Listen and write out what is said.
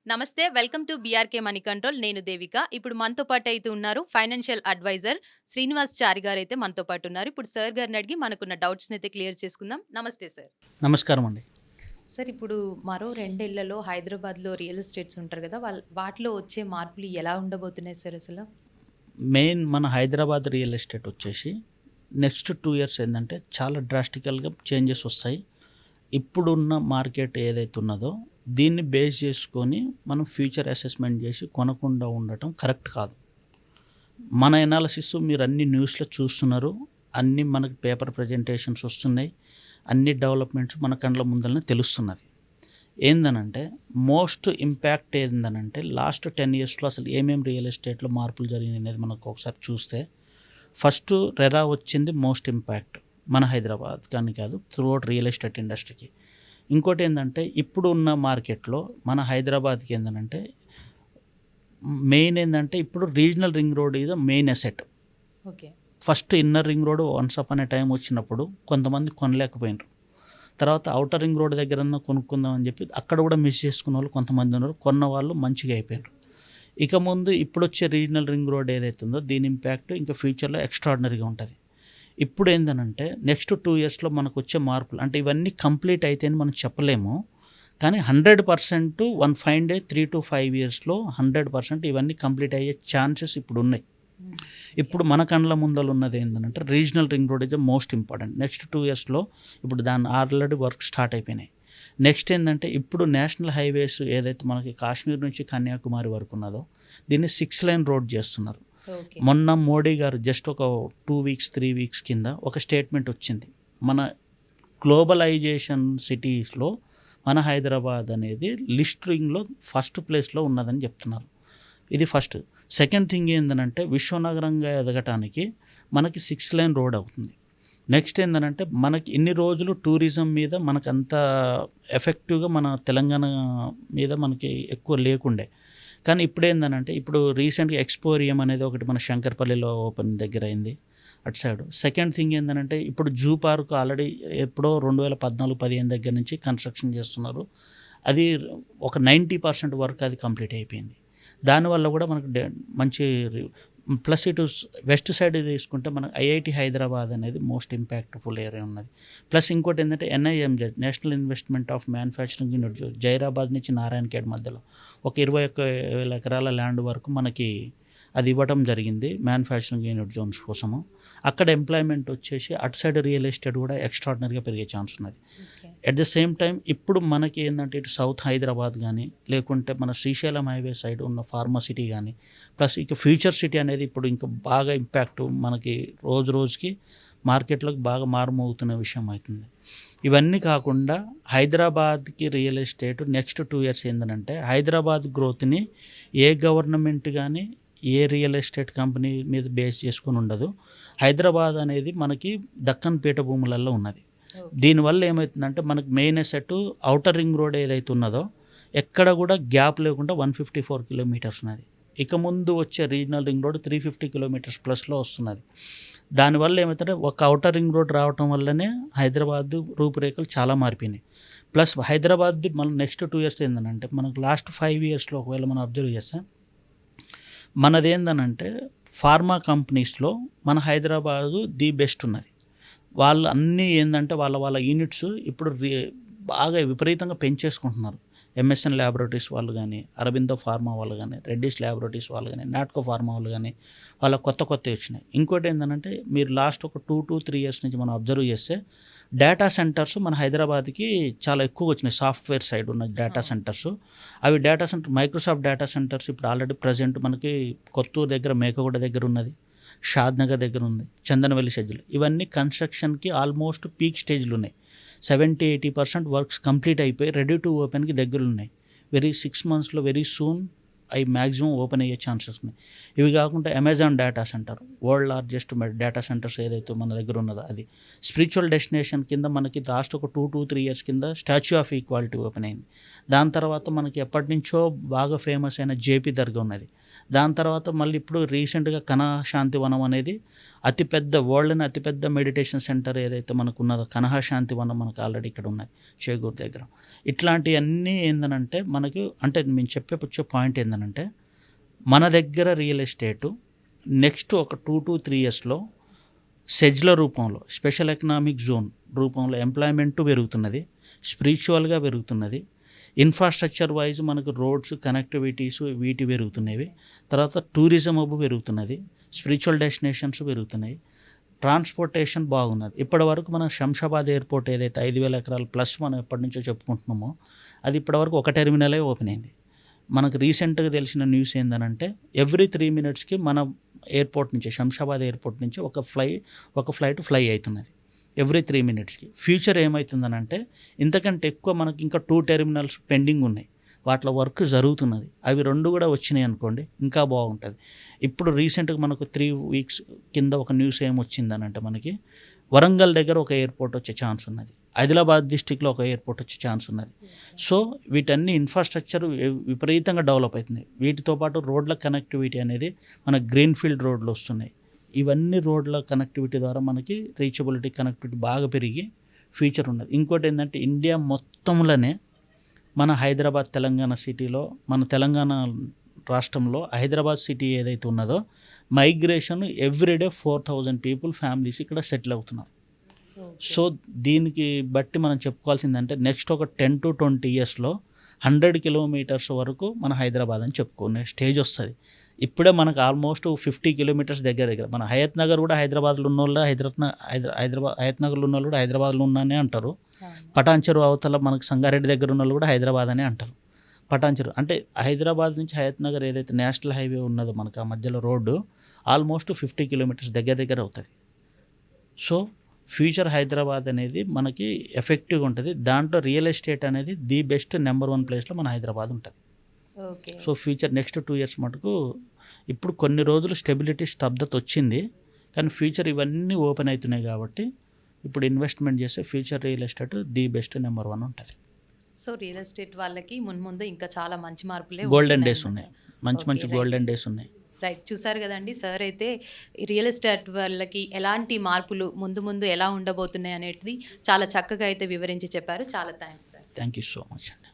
నమస్తే. Welcome to BRK money control. నేను దేవిక. ఇప్పుడు మనతో పాటయితే ఉన్నారు ఫైనాన్షియల్ అడ్వైజర్ శ్రీనివాస్ చారి గారైతే మనతో పాటున్నారు. ఇప్పుడు సార్ గారిని అడిగి మనకున్న డౌట్స్‌నైతే క్లియర్ చేసుకుందాం. నమస్తే సార్. నమస్కారం అండి. సార్ ఇప్పుడు మరో 2 ఏళ్లలో హైదరాబాద్‌లో రియల్ ఎస్టేట్స్ ఉంటారు గదా! వాటిలో వచ్చే మార్పులు ఎలా ఉండబోతున్నాయి సార్ అసలు? మెయిన్ మన హైదరాబాద్ రియల్ ఎస్టేట్ వచ్చేసి నెక్స్ట్ 2 ఇయర్స్ ఏందంటే చాలా డ్రాస్టికల్‌గా చేంజెస్ వస్తాయి. ఇప్పుడున్న మార్కెట్ ఏదైతే ఉన్నదో దీన్ని బేస్ చేసుకొని మనం ఫ్యూచర్ అసెస్మెంట్ చేసి కొనకుండా ఉండటం కరెక్ట్ కాదు. మన ఎనాలిసిస్ మీరు అన్ని న్యూస్‌లో చూస్తున్నారు. అన్నీ మనకు పేపర్ ప్రజెంటేషన్స్ వస్తున్నాయి. అన్ని డెవలప్‌మెంట్స్ మన కండ్ల ముందలనే తెలుస్తున్నది. ఏందనంటే మోస్ట్ ఇంపాక్ట్ ఏందనంటే లాస్ట్ 10 ఇయర్స్‌లో అసలు ఏమేమి రియల్ ఎస్టేట్‌లో మార్పులు జరిగినాయి అనేది మనకు ఒకసారి చూస్తే ఫస్ట్ రెరా వచ్చింది మోస్ట్ ఇంపాక్ట్ మన హైదరాబాద్ కానీ కాదు త్రూఅవుట్ రియల్ ఎస్టేట్ ఇండస్ట్రీకి. ఇంకోటి ఏందంటే ఇప్పుడు ఉన్న మార్కెట్‌లో మన హైదరాబాద్‌కి ఏందనంటే మెయిన్ ఏందంటే ఇప్పుడు regional ring road is the main asset. Okay. First inner ring road once upon a time వచ్చినప్పుడు కొంతమంది కొనలేకపోయినారు. తర్వాత ఔటర్ రింగ్ రోడ్ దగ్గరన్నా కొనుక్కుందాం అని చెప్పి అక్కడ కూడా మిస్ చేసుకున్న వాళ్ళు కొంతమంది ఉన్నారు. కొన్న వాళ్ళు మంచిగా అయిపోయారు. ఇక ముందు ఇప్పుడు వచ్చే రీజనల్ రింగ్ రోడ్ ఏదైతే ఉందో దీని ఇంపాక్ట్ ఇంకా ఫ్యూచర్లో ఎక్స్ట్రాడినరీగా ఉంటుంది. ఇప్పుడు ఏందనంటే నెక్స్ట్ 2 ఇయర్స్లో మనకు వచ్చే మార్పులు అంటే ఇవన్నీ కంప్లీట్ అయితే అని మనం చెప్పలేము. కానీ 100% వన్ ఫైన్ డే 3 to 5 ఇయర్స్లో 100% ఇవన్నీ కంప్లీట్ అయ్యే ఛాన్సెస్ ఇప్పుడు ఉన్నాయి. ఇప్పుడు మన కండ్ల ముందలు ఉన్నది ఏంటంటే regional ring road is the most important. Next 2 ఇయర్స్లో ఇప్పుడు దాని ఆల్రెడీ వర్క్ స్టార్ట్ అయిపోయినాయి. నెక్స్ట్ ఏంటంటే ఇప్పుడు నేషనల్ హైవేస్ ఏదైతే మనకి కాశ్మీర్ నుంచి కన్యాకుమారి వరకు ఉన్నదో దీన్ని 6 లైన్ రోడ్ చేస్తున్నారు. మొన్న మోడీ గారు జస్ట్ ఒక 2 వీక్స్ 3 వీక్స్ కింద ఒక స్టేట్మెంట్ వచ్చింది. మన గ్లోబలైజేషన్ సిటీస్లో మన హైదరాబాద్ అనేది లిస్టింగ్లో ఫస్ట్ ప్లేస్లో ఉన్నదని చెప్తున్నారు. ఇది ఫస్ట్. సెకండ్ థింగ్ ఏంటంటే విశ్వనగరంగా ఎదగటానికి మనకి 6 లైన్ రోడ్ అవుతుంది. నెక్స్ట్ ఏంటంటే మనకి ఇన్ని రోజులు టూరిజం మీద మనకు అంత ఎఫెక్టివ్గా మన తెలంగాణ మీద మనకి ఎక్కువ లేకుండే. కానీ ఇప్పుడు ఏంటంటే ఇప్పుడు రీసెంట్గా ఎక్స్పోరియం అనేది ఒకటి మన శంకర్పల్లిలో ఓపెన్ దగ్గర అయింది అటు సైడ్. సెకండ్ థింగ్ ఏంటంటే ఇప్పుడు జూ పార్క్ ఆల్రెడీ ఎప్పుడో 2014-15 దగ్గర నుంచి కన్స్ట్రక్షన్ చేస్తున్నారు. అది ఒక 90% వర్క్ అది కంప్లీట్ అయిపోయింది. దానివల్ల కూడా మనకు మంచి ప్లస్ ఇటు వెస్ట్ సైడ్ తీసుకుంటే మనకు ఐఐటి హైదరాబాద్ అనేది మోస్ట్ ఇంపాక్ట్ఫుల్ ఏరియా ఉన్నది. ప్లస్ ఇంకోటి ఏంటంటే NIMZ national investment of manufacturing unit Zaheerabad నుంచి నారాయణఖేడ్ మధ్యలో ఒక 21,000 ఎకరాల ల్యాండ్ వరకు మనకి అది ఇవ్వటం జరిగింది మ్యానుఫ్యాక్చరింగ్ యూనిట్ జోన్స్ కోసము. అక్కడ ఎంప్లాయ్మెంట్ వచ్చేసి అటు సైడ్ రియల్ ఎస్టేట్ కూడా ఎక్స్ట్రాడినరీగా పెరిగే ఛాన్స్ ఉన్నది. ఎట్ ద సేమ్ టైం ఇప్పుడు మనకి ఏంటంటే ఇటు సౌత్ హైదరాబాద్ కానీ లేకుంటే మన శ్రీశైలం హైవే సైడ్ ఉన్న ఫార్మా సిటీ కానీ ప్లస్ ఇక ఫ్యూచర్ సిటీ అనేది ఇప్పుడు ఇంకా బాగా ఇంపాక్ట్ మనకి రోజు రోజుకి మార్కెట్లోకి బాగా మారుమోగుతున్న విషయం అవుతుంది. ఇవన్నీ కాకుండా హైదరాబాద్కి రియల్ ఎస్టేట్ నెక్స్ట్ 2 ఇయర్స్ ఏంటంటే హైదరాబాద్ గ్రోత్ని ఏ గవర్నమెంట్ కానీ ఏ రియల్ ఎస్టేట్ కంపెనీ మీద బేస్ చేసుకొని ఉండదు. హైదరాబాద్ అనేది మనకి దక్కన్ పీఠభూములలో ఉన్నది. దీనివల్ల ఏమవుతుందంటే మనకు main asset outer ring road ఏదైతే ఉన్నదో ఎక్కడ కూడా గ్యాప్ లేకుండా 154 కిలోమీటర్స్ ఉన్నది. ఇక ముందు వచ్చే రీజనల్ రింగ్ రోడ్ 350 కిలోమీటర్స్ ప్లస్లో వస్తున్నది. దానివల్ల ఏమవుతుందంటే ఒక ఔటర్ రింగ్ రోడ్ రావటం వల్లనే హైదరాబాద్ రూపురేఖలు చాలా మారిపోయినాయి. ప్లస్ హైదరాబాద్ది మనం నెక్స్ట్ 2 ఇయర్స్ ఏంటంటే మనకు లాస్ట్ 5 ఇయర్స్లో ఒకవేళ మనం అబ్జర్వ్ చేస్తే మనదేందనంటే ఫార్మా కంపెనీస్లో మన హైదరాబాదు ది బెస్ట్ ఉన్నది. వాళ్ళు అన్నీ ఏంటంటే వాళ్ళ యూనిట్స్ ఇప్పుడు బాగా విపరీతంగా పెంచేసుకుంటున్నారు. ఎంఎస్ఎన్ ల్యాబొరేటరీస్ వాళ్ళు కానీ అరబిందో ఫార్మా వాళ్ళు కానీ రెడ్డిస్ ల్యాబొరేటరీస్ వాళ్ళు కానీ నాట్కో ఫార్మా వాళ్ళు కానీ వాళ్ళ కొత్త వచ్చినాయి. ఇంకోటి ఏంటంటే మీరు లాస్ట్ ఒక 2 to 3 ఇయర్స్ నుంచి మనం అబ్జర్వ్ చేస్తే డేటా సెంటర్స్ మన హైదరాబాద్కి చాలా ఎక్కువ వచ్చినాయి. సాఫ్ట్వేర్ సైడ్ ఉన్న డేటా సెంటర్స్ అవి data centre Microsoft data centres ఇప్పుడు ఆల్రెడీ ప్రజెంట్ మనకి కొత్తూరు దగ్గర మేకగూడ దగ్గర ఉన్నది, షాద్ నగర్ దగ్గర ఉంది, చందనవెల్లి షెడ్యూల్ ఇవన్నీ కన్స్ట్రక్షన్కి ఆల్మోస్ట్ పీక్ స్టేజ్లు ఉన్నాయి. 70-80% వర్క్స్ కంప్లీట్ అయిపోయి రెడీ టు ఓపెన్కి దగ్గర ఉన్నాయి. 6 monthsలో వెరీ సూన్ అవి మ్యాక్సిమం ఓపెన్ అయ్యే ఛాన్సెస్ ఉన్నాయి. ఇవి కాకుండా Amazon data centre, world largest data centres ఏదైతే మన దగ్గర ఉన్నదో అది స్పిరిచువల్ డెస్టినేషన్ కింద మనకి లాస్ట్ ఒక 2 to 3 years కింద స్టాచ్యూ ఆఫ్ ఈక్వాలిటీ ఓపెన్ అయింది. దాని తర్వాత మనకి ఎప్పటి నుంచో బాగా ఫేమస్ అయిన జేపీ దర్గా ఉన్నది. దాని తర్వాత మళ్ళీ ఇప్పుడు రీసెంట్గా కనహ శాంతివనం అనేది అతిపెద్ద వరల్డ్ని అతిపెద్ద మెడిటేషన్ సెంటర్ ఏదైతే మనకు ఉన్నదో కనహ శాంతివనం మనకు ఆల్రెడీ ఇక్కడ ఉన్నది చేగూరు దగ్గర. ఇట్లాంటివన్నీ ఏందనంటే మనకు అంటే మేము వచ్చే పాయింట్ ఏందనంటే మన దగ్గర రియల్ ఎస్టేటు నెక్స్ట్ ఒక 2 to 3 yearsలో సెజ్ల రూపంలో స్పెషల్ ఎకనామిక్ జోన్ రూపంలో ఎంప్లాయ్మెంట్ పెరుగుతున్నది, స్పిరిచువల్గా పెరుగుతున్నది, ఇన్ఫ్రాస్ట్రక్చర్ వైజ్ మనకు రోడ్స్ కనెక్టివిటీస్ వీటి పెరుగుతున్నవి, తర్వాత టూరిజం హబ్ పెరుగుతున్నది, స్పిరిచువల్ డెస్టినేషన్స్ పెరుగుతున్నాయి, ట్రాన్స్పోర్టేషన్ బాగున్నది. ఇప్పటి వరకు మన శంషాబాద్ ఎయిర్పోర్ట్ ఏదైతే 5,000 ఎకరాలు ప్లస్ మనం ఎప్పటి నుంచో చెప్పుకుంటున్నామో అది ఇప్పటివరకు ఒక టెర్మినలే ఓపెన్ అయింది. మనకు రీసెంట్గా తెలిసిన న్యూస్ ఏందనంటే ఎవ్రీ 3 minutesకి మన ఎయిర్పోర్ట్ నుంచి శంషాబాద్ ఎయిర్పోర్ట్ నుంచి ఒక ఫ్లైట్ ఫ్లై అవుతున్నది ఎవ్రీ 3 minutesకి. ఫ్యూచర్ ఏమవుతుందనంటే ఇంతకంటే ఎక్కువ మనకి ఇంకా 2 terminals పెండింగ్ ఉన్నాయి, వాటిలో వర్క్ జరుగుతున్నది. అవి 2 కూడా వచ్చినాయి అనుకోండి ఇంకా బాగుంటుంది. ఇప్పుడు రీసెంట్గా మనకు 3 weeks కింద ఒక న్యూస్ ఏమొచ్చిందనంటే మనకి వరంగల్ దగ్గర ఒక ఎయిర్పోర్ట్ వచ్చే ఛాన్స్ ఉన్నది, ఆదిలాబాద్ డిస్టిక్లో ఒక ఎయిర్పోర్ట్ వచ్చే ఛాన్స్ ఉన్నది. సో వీటన్ని ఇన్ఫ్రాస్ట్రక్చర్ విపరీతంగా డెవలప్ అవుతుంది. వీటితో పాటు రోడ్ల కనెక్టివిటీ అనేది మన గ్రీన్ఫీల్డ్ రోడ్లు వస్తున్నాయి. ఇవన్నీ రోడ్ల కనెక్టివిటీ ద్వారా మనకి రీచబిలిటీ కనెక్టివిటీ బాగా పెరిగి ఫ్యూచర్ ఉన్నది. ఇంకోటి ఏంటంటే ఇండియా మొత్తంలోనే మన హైదరాబాద్ తెలంగాణ సిటీలో మన తెలంగాణ రాష్ట్రంలో హైదరాబాద్ సిటీ ఏదైతే ఉన్నదో మైగ్రేషన్ ఎవ్రీడే 4,000 people ఫ్యామిలీస్ ఇక్కడ సెటిల్ అవుతున్నారు. సో దీనికి బట్టి మనం చెప్పుకోవాల్సిందంటే నెక్స్ట్ ఒక 10 to 20 yearsలో 100 kilometers వరకు మన హైదరాబాద్ అని చెప్పుకునే స్టేజ్ వస్తుంది. ఇప్పుడే మనకు ఆల్మోస్ట్ 50 kilometers దగ్గర మన హయత్ నగర్ కూడా హైదరాబాద్లో ఉన్న వాళ్ళు హయత్ నగర్లో ఉన్న వాళ్ళు కూడా హైదరాబాద్లో ఉన్నానే అంటారు. పటాన్చెరు అవతల మనకు సంగారెడ్డి దగ్గర ఉన్న వాళ్ళు కూడా హైదరాబాద్ అనే అంటారు. పటాన్చెరు అంటే హైదరాబాద్ నుంచి హయత్ నగర్ ఏదైతే నేషనల్ హైవే ఉన్నదో మనకు ఆ మధ్యలో రోడ్డు ఆల్మోస్ట్ 50 kilometers దగ్గర అవుతుంది. సో ఫ్యూచర్ హైదరాబాద్ అనేది మనకి ఎఫెక్టివ్గా ఉంటుంది. దాంట్లో రియల్ ఎస్టేట్ అనేది ది బెస్ట్ నెంబర్ 1 ప్లేస్లో మన హైదరాబాద్ ఉంటుంది. సో ఫ్యూచర్ నెక్స్ట్ 2 years మటుకు ఇప్పుడు కొన్ని రోజులు స్టెబిలిటీ స్తబ్దత వచ్చింది, కానీ ఫ్యూచర్ ఇవన్నీ ఓపెన్ అవుతున్నాయి కాబట్టి ఇప్పుడు ఇన్వెస్ట్మెంట్ చేస్తే future real estate the best number 1 ఉంటుంది. సో రియల్ ఎస్టేట్ వాళ్ళకి ముందు ఇంకా చాలా మంచి మార్పులే గోల్డెన్ డేస్ ఉన్నాయి, మంచి గోల్డెన్ డేస్ ఉన్నాయి. రైట్, చూసారు కదండి సార్ అయితే రియల్ ఎస్టేట్ వాళ్ళకి ఎలాంటి మార్పులు ముందు ఎలా ఉండబోతున్నాయి అనేది చాలా చక్కగా అయితే వివరించి చెప్పారు. చాలా thanks sir. Thank you so much అండి.